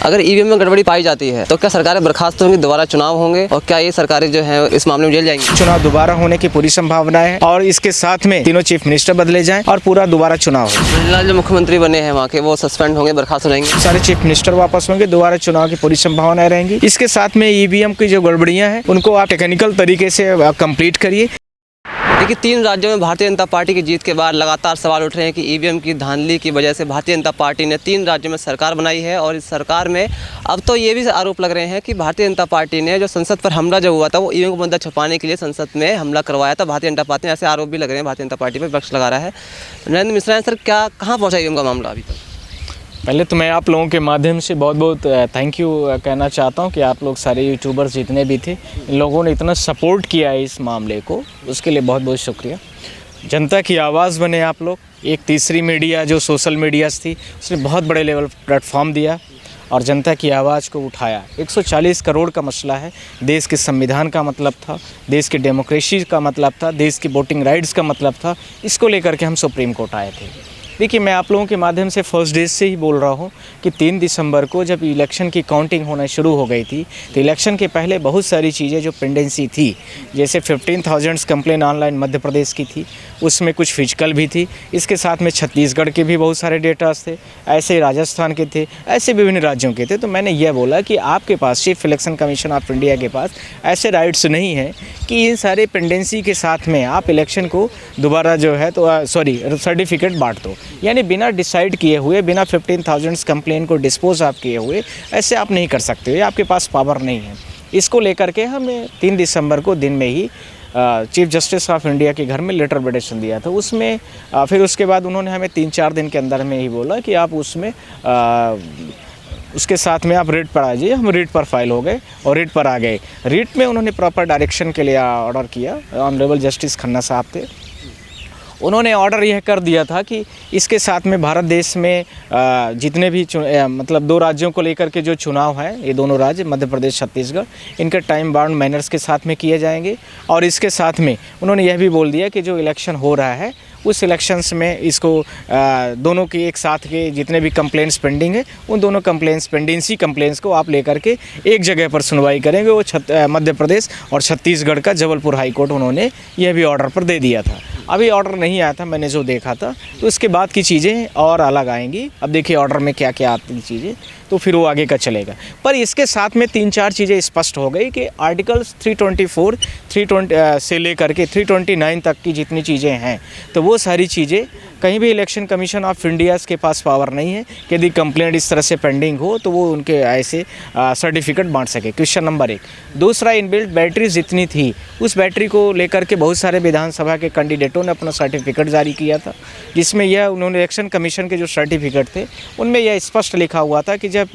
अगर ईवीएम में गड़बड़ी पाई जाती है तो क्या सरकारें बर्खास्त होंगी, दोबारा चुनाव होंगे और क्या ये सरकारें जो है इस मामले में जेल जाएंगी? चुनाव दोबारा होने की पूरी संभावना है और इसके साथ में तीनों चीफ मिनिस्टर बदले जाएं और पूरा दोबारा चुनाव हो। फिलहाल जो मुख्यमंत्री बने हैं वहाँ के वो सस्पेंड होंगे, बर्खास्त हो जाएंगे। सारे चीफ मिनिस्टर वापस होंगे, दोबारा चुनाव की पूरी संभावनाएं रहेंगी। इसके साथ में ईवीएम की जो गड़बड़ियां हैं उनको आप टेक्निकल तरीके से कंप्लीट करिए। देखिए, 3 राज्यों में भारतीय जनता पार्टी की जीत के बाद लगातार सवाल उठ रहे हैं कि ईवीएम की धांधली की वजह से भारतीय जनता पार्टी ने 3 राज्यों में सरकार बनाई है और इस सरकार में अब तो ये भी आरोप लग रहे हैं कि भारतीय जनता पार्टी ने जो संसद पर हमला जो हुआ था वो ईवीएम को मुद्दा छुपाने के लिए संसद में हमला करवाया था। भारतीय जनता पार्टी ने ऐसे आरोप भी लग रहे हैं, भारतीय जनता पार्टी पर पक्ष लगा रहा है। नरेंद्र मिश्रा सर, क्या कहाँ पहुँचा ईवीएम का मामला अभी तक? पहले तो मैं आप लोगों के माध्यम से बहुत बहुत थैंक यू कहना चाहता हूं कि आप लोग सारे यूट्यूबर्स जितने भी थे, इन लोगों ने इतना सपोर्ट किया है इस मामले को, उसके लिए बहुत बहुत शुक्रिया। जनता की आवाज़ बने आप लोग। एक तीसरी मीडिया जो सोशल मीडियाज़ थी उसने बहुत बड़े लेवल प्लेटफॉर्म दिया और जनता की आवाज़ को उठाया। 140 करोड़ का मसला है, देश के संविधान का मतलब था, देश की डेमोक्रेसी का मतलब था, देश की वोटिंग राइट्स का मतलब था। इसको लेकर के हम सुप्रीम कोर्ट आए थे। देखिए, मैं आप लोगों के माध्यम से फर्स्ट डे से ही बोल रहा हूँ कि 3 दिसंबर को जब इलेक्शन की काउंटिंग होना शुरू हो गई थी तो इलेक्शन के पहले बहुत सारी चीज़ें जो पेंडेंसी थी, जैसे 15,000 कंप्लेन ऑनलाइन मध्य प्रदेश की थी, उसमें कुछ फिजिकल भी थी। इसके साथ में छत्तीसगढ़ के भी बहुत सारे डेटास थे, ऐसे राजस्थान के थे, ऐसे विभिन्न राज्यों के थे। तो मैंने यह बोला कि आपके पास, chief election commission of India के पास ऐसे राइट्स नहीं हैं कि इन सारे पेंडेंसी के साथ में आप इलेक्शन को दोबारा जो है तो सर्टिफिकेट बांट दो। यानी बिना डिसाइड किए हुए, बिना 15,000 कंप्लेन को डिस्पोज आप किए हुए ऐसे आप नहीं कर सकते, ये आपके पास पावर नहीं है। इसको लेकर के हमने 3 दिसंबर को दिन में ही चीफ जस्टिस ऑफ इंडिया के घर में लेटर पेटिशन दिया था। उसमें फिर उसके बाद उन्होंने हमें 3-4 दिन के अंदर में ही बोला कि आप उसमें उसके साथ में आप रीट पर आ जाइए। हम रीट पर फाइल हो गए और रीट पर आ गए। रीट में उन्होंने प्रॉपर डायरेक्शन के लिए ऑर्डर किया। ऑनरेबल जस्टिस खन्ना साहब थे, उन्होंने ऑर्डर यह कर दिया था कि इसके साथ में भारत देश में जितने भी मतलब 2 राज्यों को लेकर के जो चुनाव हैं, ये दोनों राज्य मध्य प्रदेश छत्तीसगढ़, इनके टाइम बाउंड मैनर्स के साथ में किए जाएंगे। और इसके साथ में उन्होंने यह भी बोल दिया कि जो इलेक्शन हो रहा है उस इलेक्शंस में इसको दोनों के एक साथ के जितने भी कंप्लेंट्स पेंडिंग है उन दोनों पेंडेंसी कंप्लेंट्स को आप लेकर के एक जगह पर सुनवाई करेंगे। वो मध्य प्रदेश और छत्तीसगढ़ का जबलपुर हाई कोर्ट उन्होंने यह भी ऑर्डर पर दे दिया था। अभी ऑर्डर नहीं आया था, मैंने जो देखा था, तो उसके बाद की चीज़ें और अलग आएंगी। अब देखिए ऑर्डर में क्या क्या आती चीज़ें, तो फिर वो आगे का चलेगा। पर इसके साथ में 3-4 चीज़ें स्पष्ट हो गई कि आर्टिकल्स 324 320 से लेकर के 329 तक की जितनी चीज़ें हैं, तो वो सारी चीज़ें कहीं भी इलेक्शन कमीशन ऑफ इंडिया के पास पावर नहीं है कि यदि कंप्लेंट इस तरह से पेंडिंग हो तो वो उनके ऐसे सर्टिफिकेट बांट सके। Question number 1। दूसरा, इनबिल्ट बैटरी जितनी थी उस बैटरी को लेकर के बहुत सारे विधानसभा के कैंडिडेटों ने अपना सर्टिफिकेट जारी किया था, जिसमें यह उन्होंने इलेक्शन कमीशन के जो सर्टिफिकेट थे उनमें यह स्पष्ट लिखा हुआ था कि जब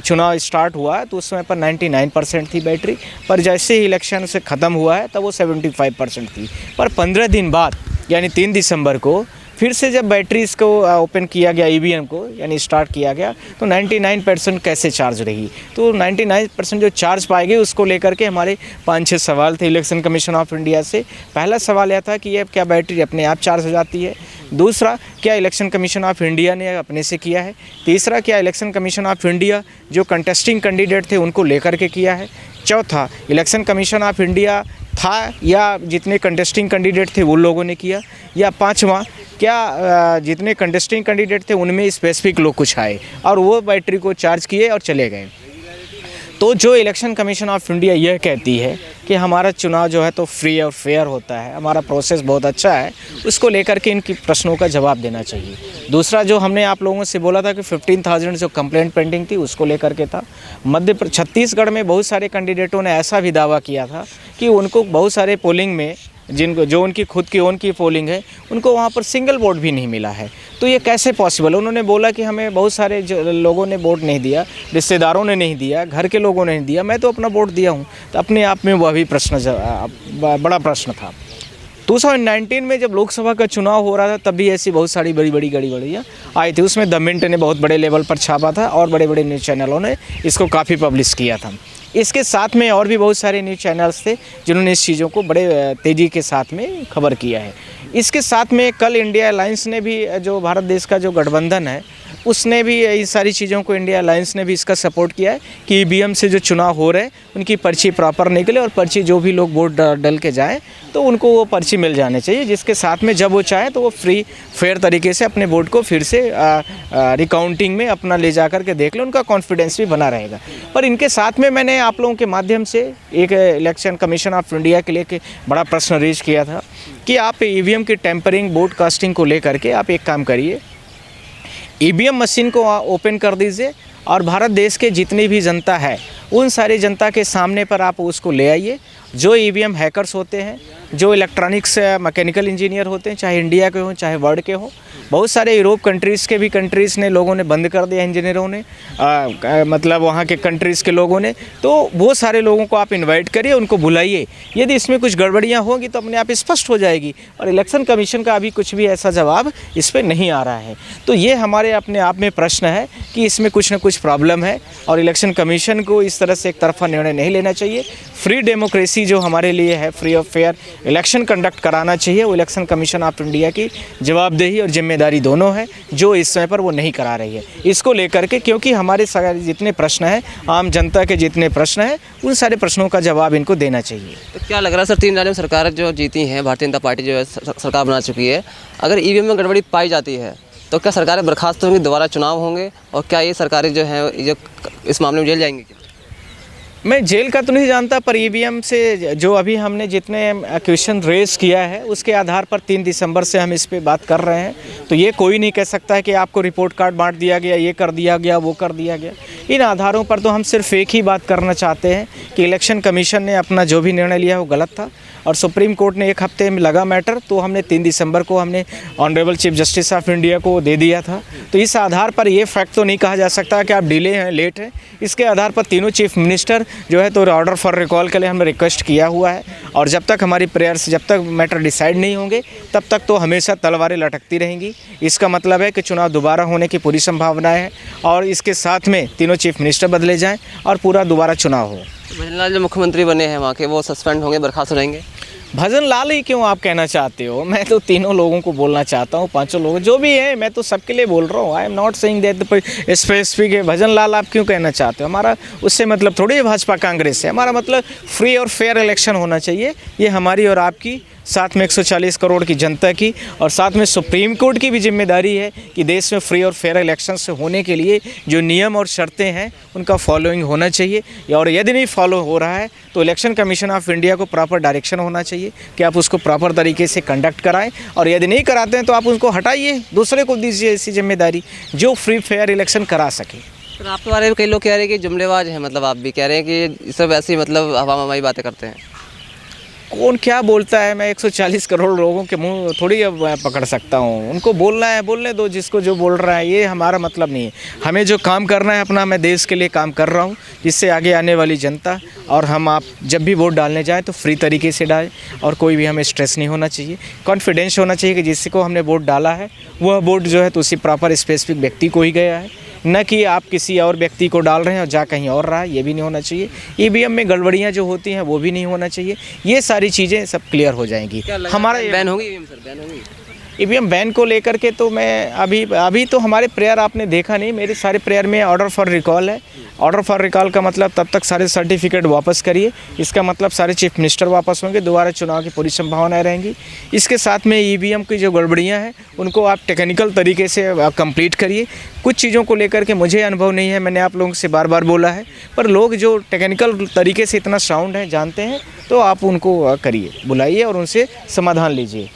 चुनाव स्टार्ट हुआ तो उस समय पर 99% थी बैटरी, पर जैसे ही इलेक्शन से ख़त्म हुआ है तब वो 75% थी। पर 15 दिन बाद यानी 3 दिसंबर को फिर से जब बैटरीज को ओपन किया गया, ईवीएम को यानी स्टार्ट किया गया, तो 99% कैसे चार्ज रही। तो 99% जो चार्ज पाएगी उसको लेकर के हमारे 5-6 सवाल थे इलेक्शन कमीशन ऑफ इंडिया से। पहला सवाल यह था कि ये क्या बैटरी अपने आप चार्ज हो जाती है। दूसरा, क्या इलेक्शन कमीशन ऑफ इंडिया ने अपने से किया है। तीसरा, क्या इलेक्शन कमीशन ऑफ इंडिया जो कंटेस्टिंग कैंडिडेट थे उनको लेकर के किया है। चौथा, इलेक्शन कमीशन ऑफ इंडिया था या जितने कंटेस्टिंग कैंडिडेट थे उन लोगों ने किया। या 5वां, क्या जितने कंटेस्टिंग कैंडिडेट थे उनमें स्पेसिफिक लोग कुछ आए और वो बैटरी को चार्ज किए और चले गए। तो जो इलेक्शन कमीशन ऑफ इंडिया यह कहती है कि हमारा चुनाव जो है तो फ्री और फेयर होता है, हमारा प्रोसेस बहुत अच्छा है, उसको लेकर के इनकी प्रश्नों का जवाब देना चाहिए। दूसरा, जो हमने आप लोगों से बोला था कि 15,000 जो कंप्लेंट पेंडिंग थी उसको लेकर के था। छत्तीसगढ़ में बहुत सारे कैंडिडेटों ने ऐसा भी दावा किया था कि उनको बहुत सारे पोलिंग में जो उनकी खुद की ओन की पोलिंग है उनको वहाँ पर सिंगल वोट भी नहीं मिला है। तो ये कैसे पॉसिबल। उन्होंने बोला कि हमें बहुत सारे लोगों ने वोट नहीं दिया, रिश्तेदारों ने नहीं दिया, घर के लोगों ने नहीं दिया, मैं तो अपना वोट दिया हूँ। तो अपने आप में वह भी बड़ा प्रश्न था। 2019 में जब लोकसभा का चुनाव हो रहा था तब भी ऐसी बहुत सारी बड़ी गड़बड़ियाँ आई थी। उसमें द मिंट ने बहुत बड़े लेवल पर छापा था और बड़े बड़े न्यूज़ चैनलों ने इसको काफ़ी पब्लिश किया था। इसके साथ में और भी बहुत सारे न्यूज़ चैनल्स थे जिन्होंने इस चीज़ों को बड़े तेज़ी के साथ में खबर किया है। इसके साथ में कल इंडिया अलायंस ने भी जो भारत देश का जो गठबंधन है उसने भी ये सारी चीज़ों को, इंडिया अलायंस ने भी इसका सपोर्ट किया है कि ईवीएम से जो चुनाव हो रहे हैं उनकी पर्ची प्रॉपर निकले और पर्ची जो भी लोग वोट डल के जाए तो उनको वो पर्ची मिल जाने चाहिए, जिसके साथ में जब वो चाहे तो वो फ्री फेयर तरीके से अपने वोट को फिर से रिकाउंटिंग में अपना ले जा कर के देख ले, उनका कॉन्फिडेंस भी बना रहेगा। पर इनके साथ में मैंने आप लोगों के माध्यम से एक इलेक्शन कमीशन ऑफ इंडिया के लिए एक बड़ा प्रश्न रेज किया था कि आप ईवीएम की टेम्परिंग, वोट कास्टिंग को लेकर के आप एक काम करिए, ईवीएम मशीन को ओपन कर दीजिए और भारत देश के जितनी भी जनता है उन सारी जनता के सामने पर आप उसको ले आइए। जो ईवीएम हैकर्स होते हैं, जो इलेक्ट्रॉनिक्स मैकेनिकल इंजीनियर होते हैं, चाहे इंडिया के हों चाहे वर्ल्ड के हों, बहुत सारे यूरोप कंट्रीज़ के भी कंट्रीज़ ने लोगों ने बंद कर दिया, इंजीनियरों ने मतलब वहाँ के कंट्रीज़ के लोगों ने। तो वो सारे लोगों को आप इनवाइट करिए, उनको बुलाइए। यदि इसमें कुछ गड़बड़ियाँ होंगी तो अपने आप स्पष्ट हो जाएगी और इलेक्शन कमीशन का अभी कुछ भी ऐसा जवाब इस पर नहीं आ रहा है। तो ये हमारे अपने आप में प्रश्न है कि इसमें कुछ ना कुछ प्रॉब्लम है और इलेक्शन कमीशन को इस तरह से एक तरफा निर्णय नहीं लेना चाहिए। फ्री डेमोक्रेसी जो हमारे लिए है, फ्री और फेयर इलेक्शन कंडक्ट कराना चाहिए। वो इलेक्शन कमीशन ऑफ इंडिया की जवाबदेही और जिम्मेदारी दोनों है, जो इस समय पर वो नहीं करा रही है। इसको लेकर के, क्योंकि हमारे सारे जितने प्रश्न हैं, आम जनता के जितने प्रश्न हैं, उन सारे प्रश्नों का जवाब इनको देना चाहिए। तो क्या लग रहा है सर, 3 राज्यों में सरकार जो जीती हैं, भारतीय जनता पार्टी जो है सरकार बना चुकी है, अगर ईवीएम में गड़बड़ी पाई जाती है तो क्या सरकारें बर्खास्त होंगी, दोबारा चुनाव होंगे और क्या ये सरकारें जो हैं जो इस मामले में जेल जाएंगी? मैं जेल का तो नहीं जानता, पर ईवीएम से जो अभी हमने जितने क्वेश्चन रेज किया है उसके आधार पर 3 दिसंबर से हम इस पे बात कर रहे हैं। तो ये कोई नहीं कह सकता है कि आपको रिपोर्ट कार्ड बांट दिया गया, ये कर दिया गया, वो कर दिया गया। इन आधारों पर तो हम सिर्फ एक ही बात करना चाहते हैं कि इलेक्शन कमीशन ने अपना जो भी निर्णय लिया वो गलत था और सुप्रीम कोर्ट ने 1 हफ्ते में लगा मैटर, तो हमने 3 दिसंबर को हमने honourable chief justice of India को दे दिया था। तो इस आधार पर ये फैक्ट तो नहीं कहा जा सकता कि आप डिले हैं, लेट हैं। इसके आधार पर तीनों चीफ मिनिस्टर जो है तो ऑर्डर फॉर रिकॉल के लिए हमने रिक्वेस्ट किया हुआ है और जब तक हमारी प्रेयर्स, जब तक मैटर डिसाइड नहीं होंगे तब तक तो हमेशा तलवारें लटकती रहेंगी। इसका मतलब है कि चुनाव दोबारा होने की पूरी संभावना है और इसके साथ में तीनों चीफ मिनिस्टर बदले जाएँ और पूरा दोबारा चुनाव हो। भजन लाल जो मुख्यमंत्री बने हैं वहाँ के, वो सस्पेंड होंगे, बर्खास्त रहेंगे? भजन लाल ही क्यों आप कहना चाहते हो? मैं तो तीनों लोगों को बोलना चाहता हूँ, 5 लोग जो भी हैं, मैं तो सबके लिए बोल रहा हूँ। I am not saying that specific है भजन लाल आप क्यों कहना चाहते हो। हमारा उससे मतलब थोड़ी है भाजपा कांग्रेस से, हमारा मतलब फ्री और फेयर इलेक्शन होना चाहिए। ये हमारी और आपकी, साथ में 140 करोड़ की जनता की और साथ में सुप्रीम कोर्ट की भी जिम्मेदारी है कि देश में फ्री और फेयर इलेक्शन से होने के लिए जो नियम और शर्तें हैं उनका फॉलोइंग होना चाहिए। और यदि नहीं फॉलो हो रहा है तो इलेक्शन कमीशन ऑफ इंडिया को प्रॉपर डायरेक्शन होना चाहिए कि आप उसको प्रॉपर तरीके से कंडक्ट कराएं और यदि नहीं कराते हैं तो आप उसको हटाइए, दूसरे को दीजिए ऐसी जिम्मेदारी जो फ्री फेयर इलेक्शन करा सके। सर आपके बारे में कई लोग कह रहे हैं कि जुमलेबाज हैं, मतलब आप भी कह रहे हैं कि सब ऐसी मतलब हवा हवाई बातें करते हैं। कौन क्या बोलता है, मैं 140 करोड़ लोगों के मुंह थोड़ी अब पकड़ सकता हूँ। उनको बोलना है बोलने दो, जिसको जो बोल रहा है, ये हमारा मतलब नहीं है। हमें जो काम करना है अपना, मैं देश के लिए काम कर रहा हूँ, जिससे आगे आने वाली जनता और हम आप जब भी वोट डालने जाएँ तो फ्री तरीके से डालें और कोई भी हमें स्ट्रेस नहीं होना चाहिए। कॉन्फिडेंस होना चाहिए कि जिसको हमने वोट डाला है वह वोट जो है तो उसी प्रॉपर स्पेसिफिक व्यक्ति को ही गया है, न कि आप किसी और व्यक्ति को डाल रहे हैं और जा कहीं और रहा है, ये भी नहीं होना चाहिए। ईवीएम में गड़बड़ियाँ जो होती हैं वो भी नहीं होना चाहिए। ये सारी चीज़ें सब क्लियर हो जाएंगी। हमारा बैन होगी ईवीएम सर, बैन होगी? ईवीएम बैन को लेकर के तो मैं अभी तो हमारे प्रेयर आपने देखा नहीं, मेरे सारे प्रेयर में ऑर्डर फॉर रिकॉल है। ऑर्डर फॉर रिकॉल का मतलब तब तक सारे सर्टिफिकेट वापस करिए, इसका मतलब सारे चीफ मिनिस्टर वापस होंगे, दोबारा चुनाव की पूरी संभावनाएं रहेंगी। इसके साथ में ईवीएम की जो गड़बड़ियां हैं उनको आप टेक्निकल तरीके से कंप्लीट करिए। कुछ चीज़ों को लेकर के मुझे अनुभव नहीं है, मैंने आप लोगों से बार बार बोला है, पर लोग जो टेक्निकल तरीके से इतना साउंड है, जानते हैं, तो आप उनको करिए, बुलाइए और उनसे समाधान लीजिए।